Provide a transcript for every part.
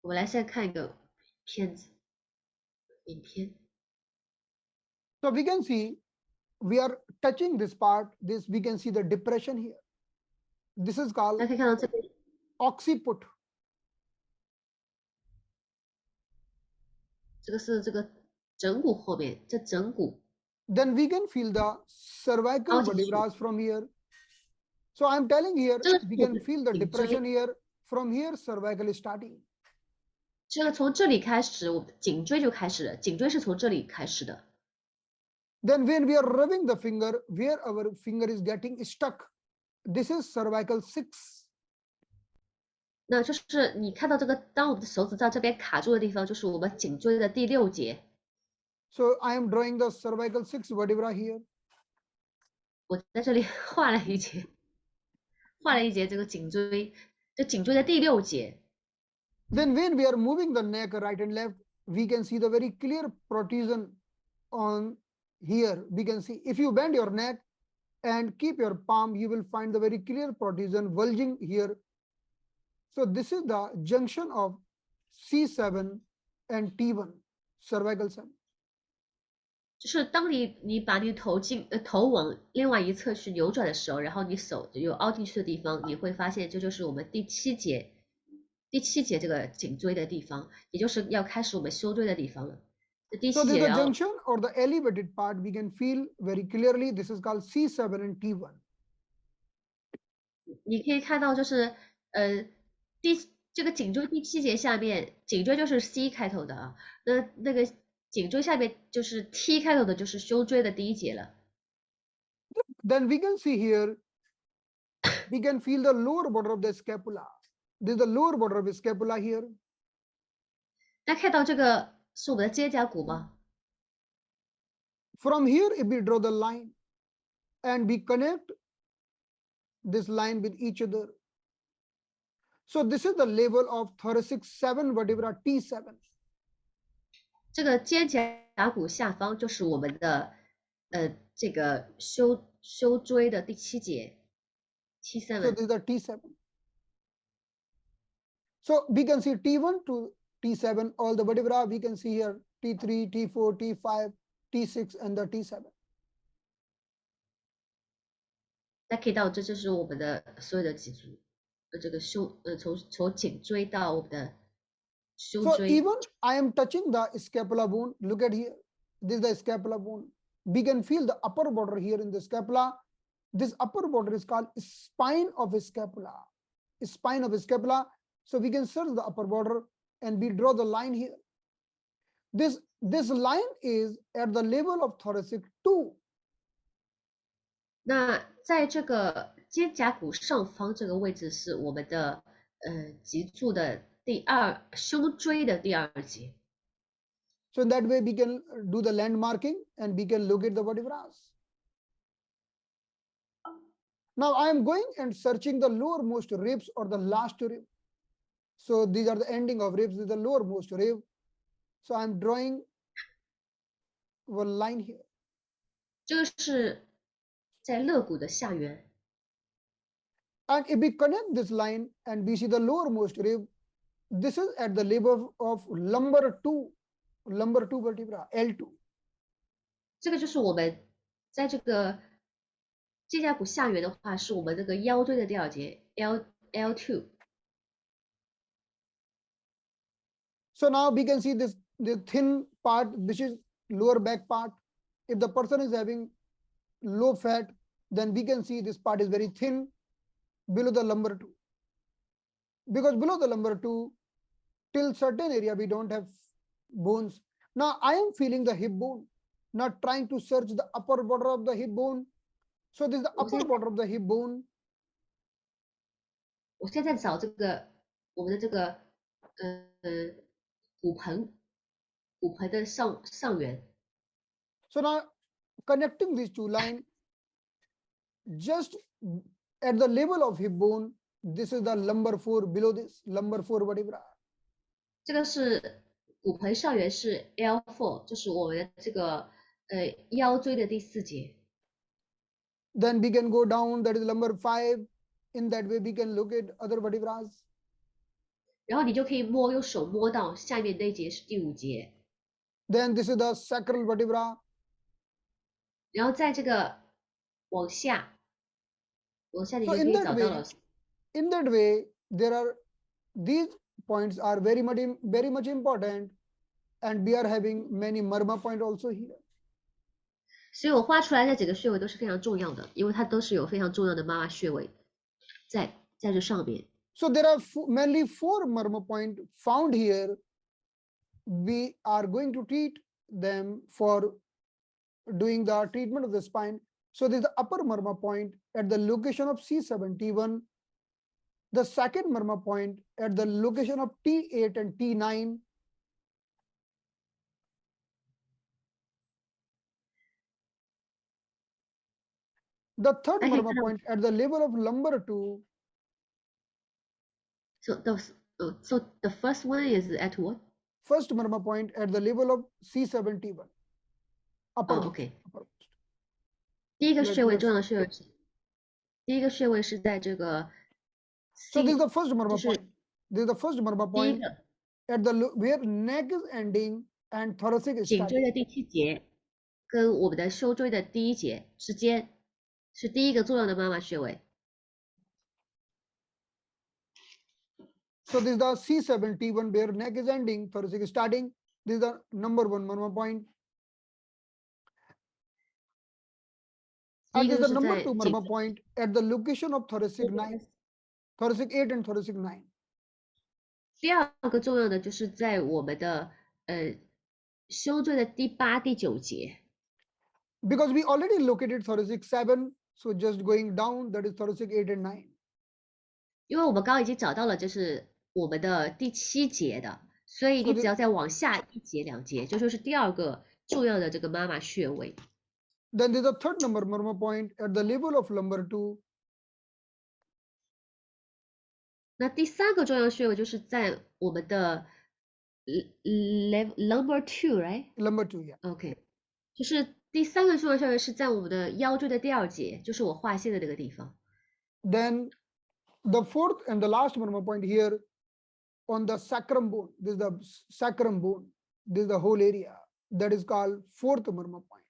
我们来现在看一个片子，影片。So we can see we are touching this part. This we can see the depression here. This is 大 called 家可以看到这边， occiput. 这个是这个枕骨后面，这枕骨 Then we can feel the cervical 凹进去， vertebrae from here. So I'm telling here 这个是 we 我 can 们 feel the 颈 depression 椎， here. From here cervical is starting. 这个从这里开始，我们的颈椎就开始了，颈椎是从这里开始的。 Then when we are rubbing the finger, where our finger is getting stuck, this is cervical 6. 那就是你看到这个，当我们的手指在这边卡住的地方，就是我们颈椎的第6节。 So I am drawing the cervical 6 vertebra here. 我在这里画了一节，画了一节这个颈椎，这颈椎的第6节。 Then when we are moving the neck right and left, we can see the very clear protrusion on here. We can see if you bend your neck and keep your palm, you will find the very clear protrusion bulging here. So this is the junction of C7 and T1, cervical 7. 就是当你把你头往另外一侧去扭转的时候，然后你手有凹进去的地方，你会发现这就是我们第7节这个颈椎的地方，也就是要开始我们修椎的地方了。这第 So 7 this is 节， the 然后 junction or the elevated part. We can feel very clearly. This is called C7 and T1. 你可以看到就是这个颈椎第7节下面，颈椎就是 C 开头的啊，那个颈椎下面就是 T 开头的，就是修椎的第1节了。 Then we can see here, we can feel the lower border of the scapula. This is the lower border of the scapula here. 大家看到这个是我们的肩胛骨吗？ From here, if we draw the line and we connect this line with each other. So this is the level of thoracic 7 vertebra T7. 这个肩胛骨下方就是我们的这个修椎的第7节 So T7。 this is the T7. So we can see T1 to T7, all the vertebra we can see here T3, T4, T5, T6 and the T7. 大家可以到这就是我们的所有的脊柱，这个从颈椎到我们的修 So 椎。 even I am touching the scapula bone. Look at here. This is the scapula bone. We can feel the upper border here in the scapula. This upper border is called spine of scapula. Spine of scapula. So we can search the upper border and we draw the line here. This line is at the level of thoracic 2. 那在这个肩胛骨上方这个位置是我们的脊柱的修椎的第2节。 So in that way we can do the landmarking and we can locate the vertebrae. Now I am going and searching the lowermost ribs or the last rib. So these are the ending of ribs. This is the lowermost rib. So I'm drawing one line here. 这个是在肋骨的下缘。 And if we connect this line and we see the lowermost rib, this is at the level of lumbar 2 vertebra, L2. 这个就是我们在这个肩胛骨下缘的话，是我们这个腰椎的第2节 L2。 So now we can see the thin part, which is lower back part. If the person is having low fat, then we can see this part is very thin below the lumbar 2. Because below the lumbar 2, till certain area, we don't have bones. Now I am feeling the hip bone, not trying to search the upper border of the hip bone. So this is the upper border of the hip bone. 我现在找这个我们的这个骨盆的上缘。 So now connecting these two lines, just at the level of hip bone, this is the lumbar 4 below this, lumbar 4 vertebra. 这个是骨盆上缘是 L4， 就是我们的这个腰椎的第4节。 Then we can go down, that is lumbar 5. In that way, we can look at other vertebrae. 然后你就可以用手摸到下面那节是第5节， Then this is the sacral vertebra. 然后在这个往下你 So 就可以找到了。in that way, there are these points are very much important, and we are having many marma point also here. 所以我画出来这几个穴位都是非常重要的，因为它都是有非常重要的妈妈穴位在这上面。So there are mainly 4 marma point found here. We are going to treat them for doing the treatment of the spine. So this is the upper marma point at the location of C71. The second marma point at the location of T8 and T9. The third marma point at the level of lumbar 2. So the first one is at what? First marma point at the level of C71. Upper. OK。 uppermost. 第一个穴位重要的穴位是，第一个穴位是在这个 So C， this is the first marma 就是 point. This is the first marma 第一 point 个 at the where neck is ending and thoracic is 颈椎 starting. 的第7节跟我们的胸椎的第1节之间是第一个重要的妈妈穴位。So this is the C71 where neck is ending, thoracic is starting. This is the number 1 marma point. 第一 And 个 this is 就 the 是 number 在 2 颈 marma point at the location of thoracic 9, thoracic 8 and thoracic 9. 第二个重要的就是在我们的胸椎的第8、第9节。Because we already located thoracic 7, so just going down, that is thoracic 8 and 9. 因为我们刚刚已经找到了就是我们的第7节的，所以你只要再往下1节、2节，就说是第2个重要的这个妈妈穴位。Then there's a third number marma point at the level of lumbar 2. 那第3个重要穴位就是在我们的lumbar 2 right？ Lumbar 2, yeah. OK， 就是第3个重要穴位是在我们的腰椎的第2节，就是我画线的那个地方。Then the fourth and the last marma point here on the sacrum bone. This is the sacrum bone. This is the whole area that is called fourth marma point.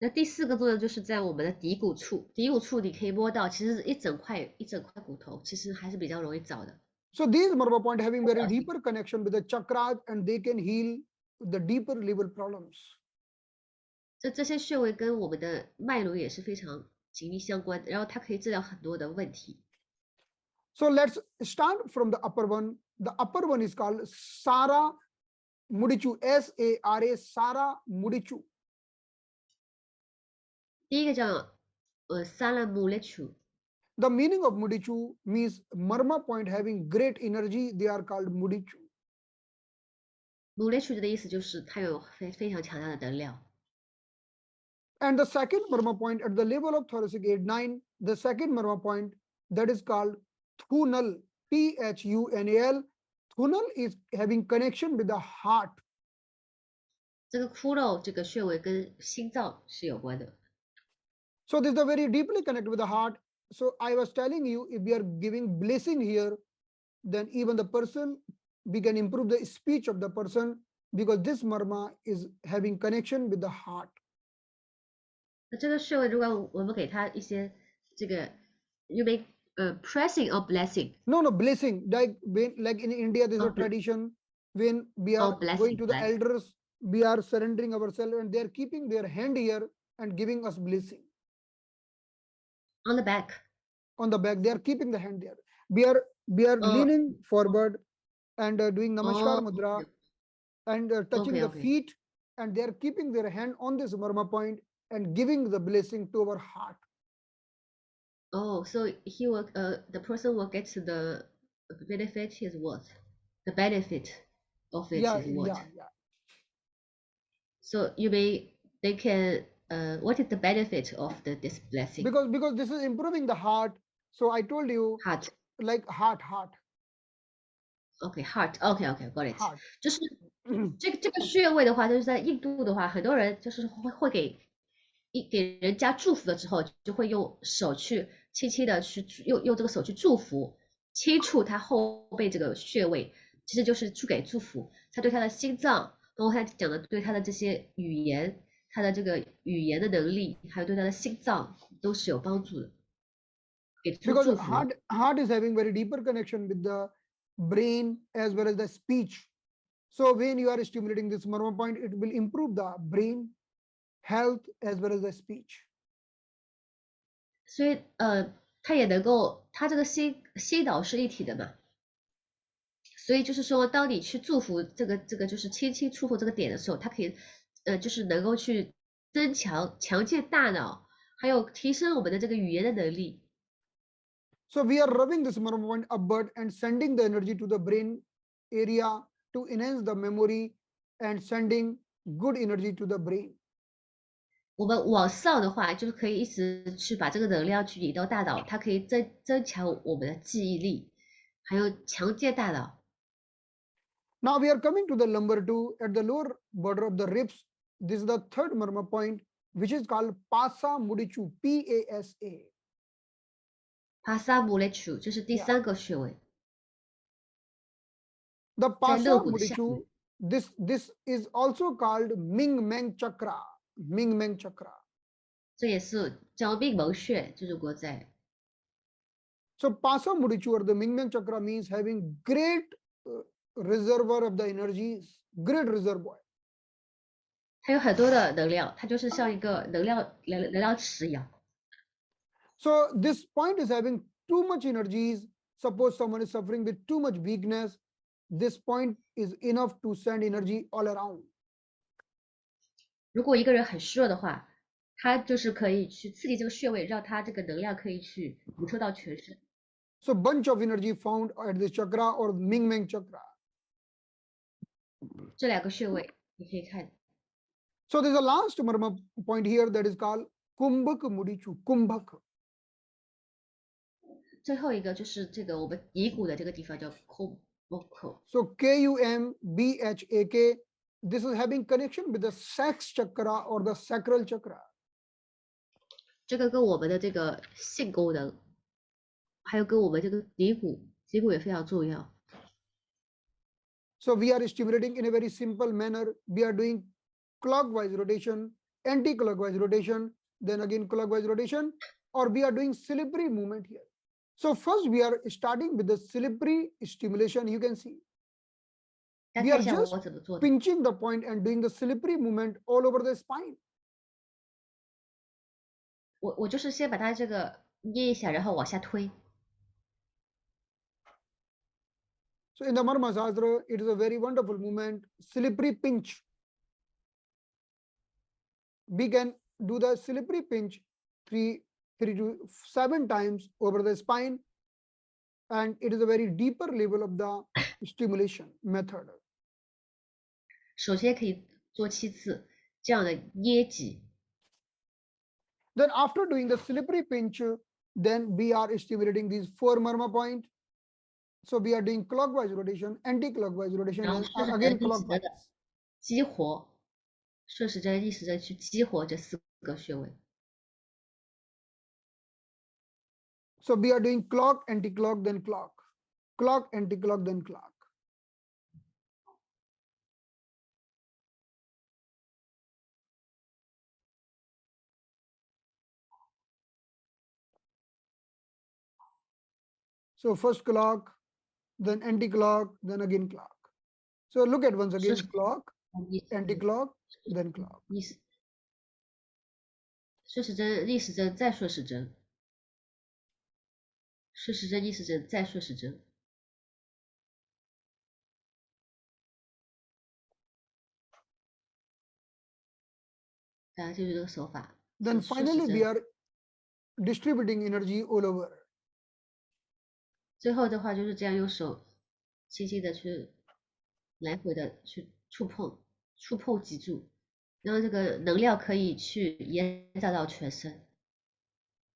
那第4个重要就是在我们的骶骨处，骶骨处你可以摸到，其实一整块骨头，其实还是比较容易找的。So these marma point having very deeper connection with the chakras, and they can heal the deeper level problems. 这些穴位跟我们的脉轮也是非常紧密相关的，然后它可以治疗很多的问题。So let's start from the upper one. The upper one is called Sara Mudichu. SARA Sara Mudichu. 第一个叫Sara Mudichu。 The meaning of Mudichu means marma point having great energy. They are called Mudichu. Mudichu 的意思就是它有非常强大的能量。And the second marma point at the level of thoracic 8-9, the second marma point that is called Thunal, Thunal. Thunal is having connection with the heart. 这个骷髅这个穴位跟心脏是有关的。 So this is very deeply connected with the heart. So I was telling you, if we are giving blessing here, then even the person, we can improve the speech of the person, because this marma is having connection with the heart. 那这个穴位，如果我们给他一些这个 you make pressing or blessing? No, blessing. Like in India, there's a tradition when we are going to the elders, we are surrendering ourselves, and they are keeping their hand here and giving us blessing. On the back. On the back, they are keeping the hand there. We are leaning forward and doing Namaskar Mudra and touching the feet, and they are keeping their hand on this marma point and giving the blessing to our heart. Oh, so he will the person will get the benefit is what? The benefit of it is what? Yeah. So you mean they can what is the benefit of this blessing? Because this is improving the heart. So I told you heart. Like heart. Okay, heart. Okay, got it. Heart. 就是这个穴位的话，就是在印度的话，很多人就是会给人家祝福了之后，就会用手去轻轻的去用这个手去祝福轻触他后背这个穴位，其实就是去给祝福，他对他的心脏，包括他讲的对他的这些语言，他的这个语言的能力，还有对他的心脏都是有帮助的，给出 Because 祝福。heart is having very deeper connection with the brain as well as the speech. So when you are stimulating this murmur point, it will improve the brain health as well as the speech. 所以它也能够，它这个心脑是一体的嘛，所以就是说，当你去祝福这个就是轻轻触碰这个点的时候，它可以就是能够去强健大脑，还有提升我们的这个语言的能力。So we are rubbing this murmur point upward and sending the energy to the brain area to enhance the memory and sending good energy to the brain. 我们往上的话，就是可以一直去把这个能量去引到大脑，它可以增强我们的记忆力，还有强健大脑。Now we are coming to the number 2 at the lower border of the ribs. This is the third murmur point, which is called Pasa Mudichu, P-A-S-A. 帕萨姆雷楚这是第3个穴位， The 在 Pasa 肋骨的下面。 Mudichu, this is also called Ming Meng Chakra. Ming Meng Chakra. 这也是叫命门穴，就是国在。 So Pasa Mudichu or the Ming Meng Chakra means having great reservoir of the energies, great reservoir. 它有很多的能量，它就是像一个能量池一样。 So this point is having too much energies. Suppose someone is suffering with too much weakness. This point is enough to send energy all around. 如果一个人很虚弱的话，他就是可以去刺激这个穴位，让他这个能量可以去补充到全身。 So bunch of energy found at this chakra or Ming Meng Chakra. 这2个穴位你可以看。 So there's a last murmur point here that is called Kumbhak Mudichu, Kumbhak. 最后一个就是这个我们骶骨的这个地方叫空口。 So Kumbhak, this is having connection with the sex chakra or the sacral chakra. 这个跟我们的这个性功能，还有跟我们这个骶骨也非常重要。 So we are stimulating in a very simple manner. We are doing clockwise rotation, anti-clockwise rotation, then again clockwise rotation, or we are doing slippery movement here. So first we are starting with the slippery stimulation. You can see 大 we 家 are 看一下 just 我怎么做的。 pinching the point and doing the slippery movement all over the spine. 我就是先把它这个捏一下，然后往下推。 So in the Marmasastra, it is a very wonderful movement, slippery pinch. We can do the slippery pinch 3 to 7 times over the spine, and it is a very deeper level of the stimulation method. 首先可以做7次这样的捏挤。 Then after doing the slippery pinch, then we are stimulating these 4 murmur point. So we are doing clockwise rotation, anti-clockwise rotation, 然后 and 顺时 again 针、逆时针 clockwise. 的激活，顺时针、逆时针去激活这4个穴位。 So we are doing clock, anti-clock, then clock, clock, anti-clock, then clock. So first clock, then anti-clock, then again clock. So look at once again, clock, 逆 anti-clock, then clock. 逆时顺时针、逆时针再顺时针，顺时针、逆时针再顺时针。 大家记住这个手法。 Then 顺时 finally we 针 are distributing energy all over. 最后的话就是这样用手轻轻的去来回的去触碰脊柱，让这个能量可以去延展到全身。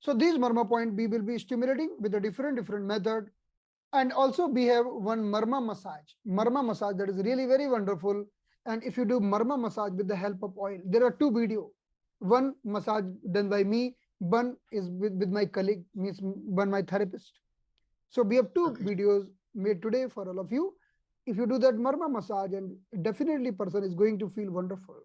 So these marma point we will be stimulating with a different method. And also we have one marma massage that is really very wonderful. And if you do marma massage with the help of oil, there are 2 videos. One massage done by me, one is with my colleague, means one my therapist. So we have two Okay. videos made today for all of you. If you do that marma massage, and definitely person is going to feel wonderful.